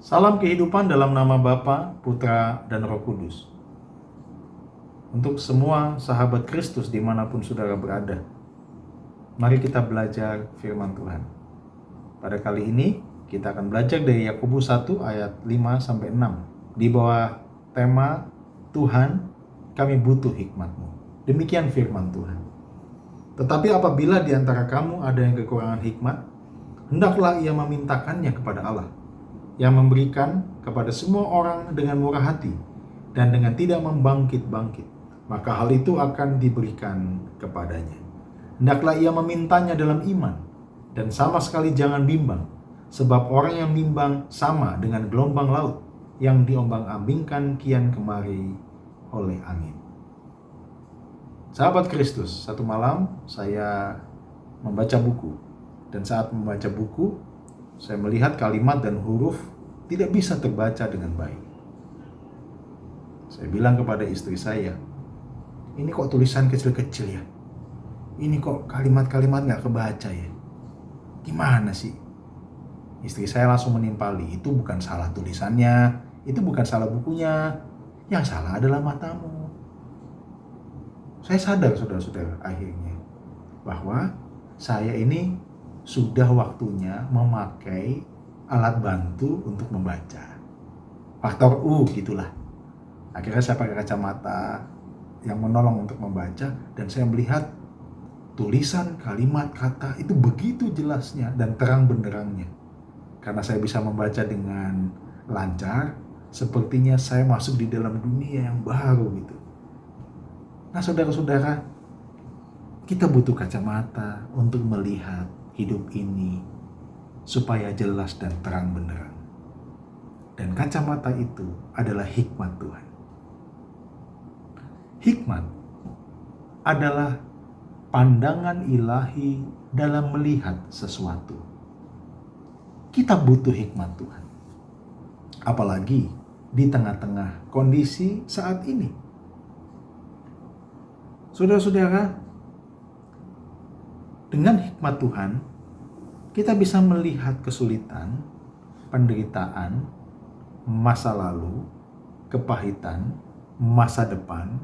Salam kehidupan dalam nama Bapa, Putra, dan Roh Kudus. Untuk semua sahabat Kristus dimanapun saudara berada, mari kita belajar firman Tuhan. Pada kali ini kita akan belajar dari Yakobus 1 ayat 5-6 di bawah tema Tuhan, kami butuh hikmat-Mu. Demikian firman Tuhan. Tetapi apabila di antara kamu ada yang kekurangan hikmat, hendaklah ia memintakannya kepada Allah, yang memberikan kepada semua orang dengan murah hati dan dengan tidak membangkit-bangkit, maka hal itu akan diberikan kepadanya. Hendaklah ia memintanya dalam iman, dan sama sekali jangan bimbang, sebab orang yang bimbang sama dengan gelombang laut yang diombang-ambingkan kian kemari oleh angin. Sahabat Kristus, satu malam saya membaca buku, dan saat membaca buku, saya melihat kalimat dan huruf tidak bisa terbaca dengan baik. Saya bilang kepada istri saya, ini kok tulisan kecil-kecil ya? Ini kok kalimat-kalimat gak kebaca ya? Gimana sih? Istri saya langsung menimpali, itu bukan salah tulisannya, itu bukan salah bukunya, yang salah adalah matamu. Saya sadar saudara-saudara akhirnya bahwa saya ini sudah waktunya memakai alat bantu untuk membaca. Faktor U gitulah. Akhirnya saya pakai kacamata yang menolong untuk membaca, dan saya melihat tulisan, kalimat, kata itu begitu jelasnya dan terang benderangnya. Karena saya bisa membaca dengan lancar, sepertinya saya masuk di dalam dunia yang baru gitu. Nah saudara-saudara, kita butuh kacamata untuk melihat hidup ini supaya jelas dan terang benderang. Dan kacamata itu adalah hikmat Tuhan. Hikmat adalah pandangan ilahi dalam melihat sesuatu. Kita butuh hikmat Tuhan. Apalagi di tengah-tengah kondisi saat ini. Saudara-saudara, dengan hikmat Tuhan, kita bisa melihat kesulitan, penderitaan, masa lalu, kepahitan, masa depan,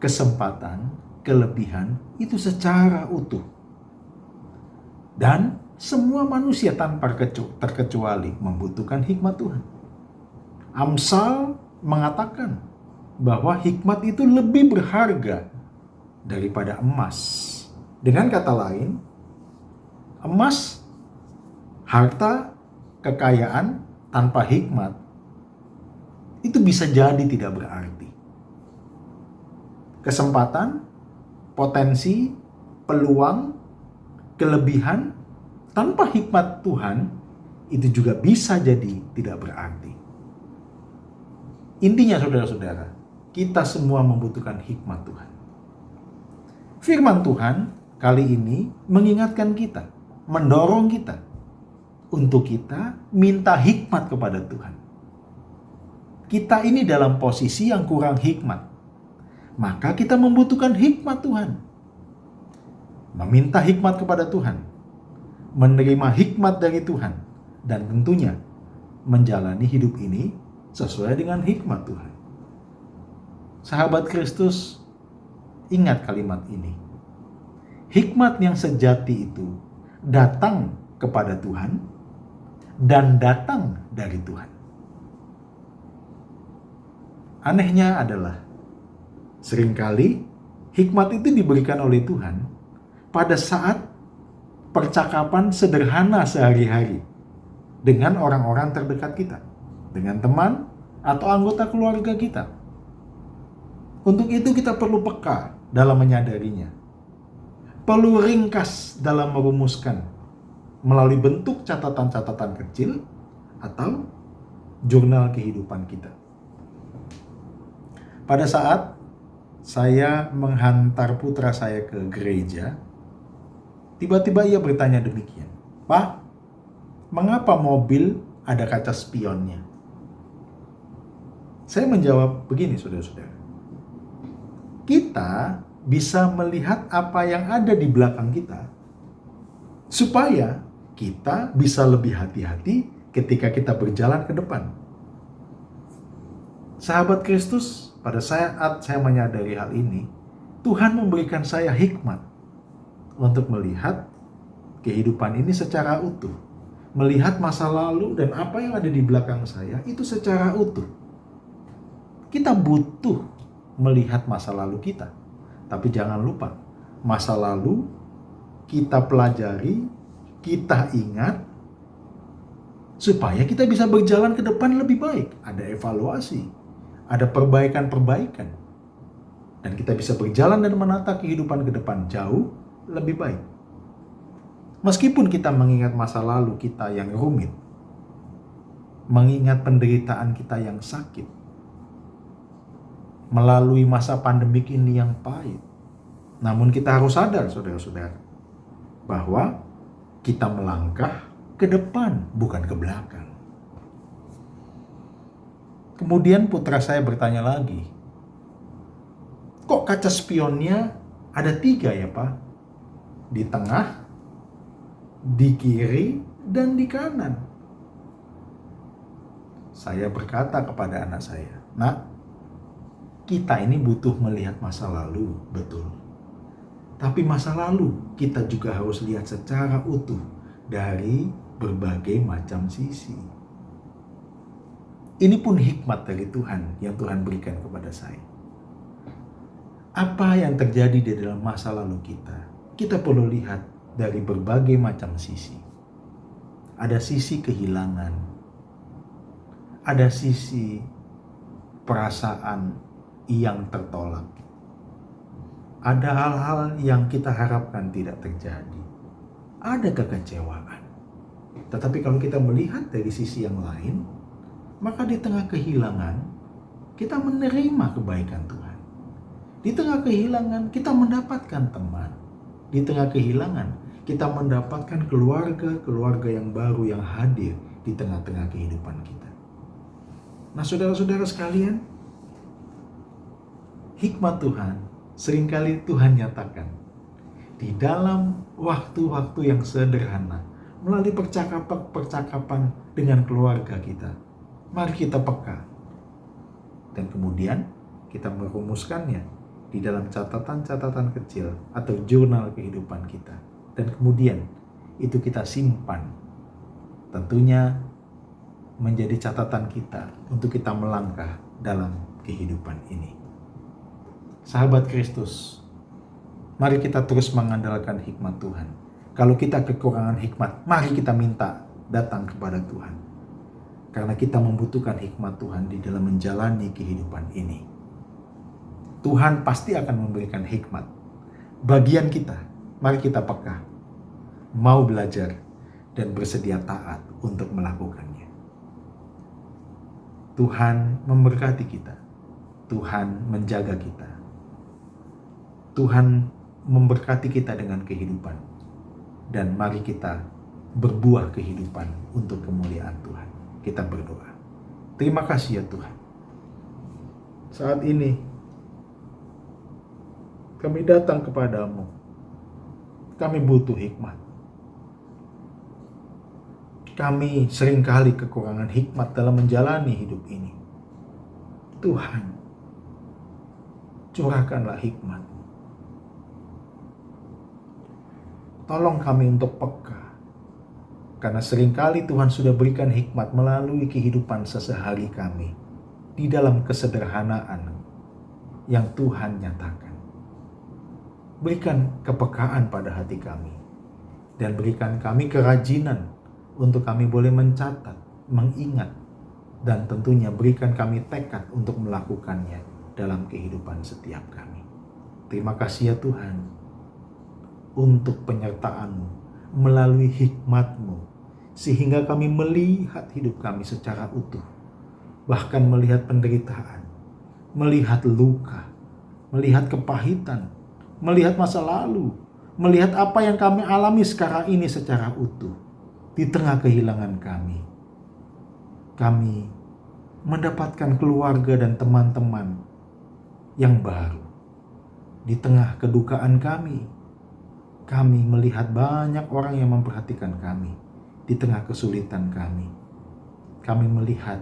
kesempatan, kelebihan, itu secara utuh. Dan semua manusia tanpa terkecuali membutuhkan hikmat Tuhan. Amsal mengatakan bahwa hikmat itu lebih berharga daripada emas. Dengan kata lain, emas, harta, kekayaan tanpa hikmat itu bisa jadi tidak berarti. Kesempatan, potensi, peluang, kelebihan tanpa hikmat Tuhan itu juga bisa jadi tidak berarti. Intinya saudara-saudara, kita semua membutuhkan hikmat Tuhan. Firman Tuhan kali ini mengingatkan kita, mendorong kita untuk kita minta hikmat kepada Tuhan. Kita ini dalam posisi yang kurang hikmat, maka kita membutuhkan hikmat Tuhan. Meminta hikmat kepada Tuhan, menerima hikmat dari Tuhan, dan tentunya menjalani hidup ini sesuai dengan hikmat Tuhan. Sahabat Kristus, ingat kalimat ini. Hikmat yang sejati itu datang kepada Tuhan dan datang dari Tuhan. Anehnya adalah seringkali hikmat itu diberikan oleh Tuhan pada saat percakapan sederhana sehari-hari dengan orang-orang terdekat kita, dengan teman atau anggota keluarga kita. Untuk itu kita perlu peka dalam menyadarinya. Perlu ringkas dalam merumuskan melalui bentuk catatan-catatan kecil atau jurnal kehidupan kita. Pada saat saya menghantar putra saya ke gereja, tiba-tiba ia bertanya demikian, "Pak, mengapa mobil ada kaca spionnya?" Saya menjawab begini saudara-saudara. Kita bisa melihat apa yang ada di belakang kita supaya kita bisa lebih hati-hati ketika kita berjalan ke depan. Sahabat Kristus, pada saat saya menyadari hal ini, Tuhan memberikan saya hikmat untuk melihat kehidupan ini secara utuh. Melihat masa lalu dan apa yang ada di belakang saya itu secara utuh. Kita butuh melihat masa lalu kita. Tapi jangan lupa, masa lalu kita pelajari, kita ingat, supaya kita bisa berjalan ke depan lebih baik. Ada evaluasi, ada perbaikan-perbaikan. Dan kita bisa berjalan dan menata kehidupan ke depan jauh lebih baik. Meskipun kita mengingat masa lalu kita yang rumit, mengingat penderitaan kita yang sakit, melalui masa pandemik ini yang pahit, namun kita harus sadar, saudara-saudara, bahwa kita melangkah ke depan, bukan ke belakang. Kemudian putra saya bertanya lagi, kok kaca spionnya ada 3 ya Pak? Di tengah, di kiri, dan di kanan. Saya berkata kepada anak saya, "Nak, kita ini butuh melihat masa lalu, betul. Tapi masa lalu kita juga harus lihat secara utuh dari berbagai macam sisi." Ini pun hikmat dari Tuhan yang Tuhan berikan kepada saya. Apa yang terjadi di dalam masa lalu kita perlu lihat dari berbagai macam sisi. Ada sisi kehilangan, ada sisi perasaan yang tertolak, ada hal-hal yang kita harapkan tidak terjadi, ada kekecewaan. Tetapi kalau kita melihat dari sisi yang lain, maka di tengah kehilangan kita menerima kebaikan Tuhan. Di tengah kehilangan kita mendapatkan teman. Di tengah kehilangan kita mendapatkan keluarga yang baru yang hadir di tengah-tengah kehidupan kita. Nah, saudara-saudara sekalian, hikmat Tuhan seringkali Tuhan nyatakan di dalam waktu-waktu yang sederhana, melalui percakapan dengan keluarga kita. Mari kita peka, dan kemudian kita merumuskannya di dalam catatan-catatan kecil atau jurnal kehidupan kita, dan kemudian itu kita simpan, tentunya menjadi catatan kita untuk kita melangkah dalam kehidupan ini. Sahabat Kristus, mari kita terus mengandalkan hikmat Tuhan. Kalau kita kekurangan hikmat, mari kita minta datang kepada Tuhan, karena kita membutuhkan hikmat Tuhan di dalam menjalani kehidupan ini. Tuhan pasti akan memberikan hikmat. Bagian kita, mari kita peka, mau belajar dan bersedia taat untuk melakukannya. Tuhan memberkati kita. Tuhan menjaga kita. Tuhan memberkati kita dengan kehidupan. Dan mari kita berbuah kehidupan untuk kemuliaan Tuhan. Kita berdoa. Terima kasih ya Tuhan. Saat ini kami datang kepadamu. Kami butuh hikmat. Kami seringkali kekurangan hikmat dalam menjalani hidup ini. Tuhan, curahkanlah hikmat. Tolong kami untuk peka. Karena seringkali Tuhan sudah berikan hikmat melalui kehidupan sehari-hari kami. Di dalam kesederhanaan yang Tuhan nyatakan. Berikan kepekaan pada hati kami. Dan berikan kami kerajinan untuk kami boleh mencatat, mengingat. Dan tentunya berikan kami tekad untuk melakukannya dalam kehidupan setiap kami. Terima kasih ya Tuhan. Untuk penyertaan-Mu melalui hikmat-Mu. Sehingga kami melihat hidup kami secara utuh. Bahkan melihat penderitaan. Melihat luka. Melihat kepahitan. Melihat masa lalu, melihat apa yang kami alami sekarang ini secara utuh. Di tengah kehilangan kami mendapatkan keluarga dan teman-teman yang baru. Di tengah kedukaan kami melihat banyak orang yang memperhatikan kami. Di tengah kesulitan kami, kami melihat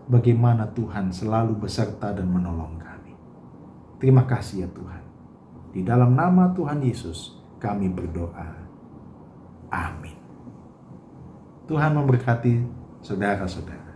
bagaimana Tuhan selalu beserta dan menolong kami. Terima kasih ya Tuhan. Di dalam nama Tuhan Yesus kami berdoa. Amin. Tuhan memberkati saudara-saudara.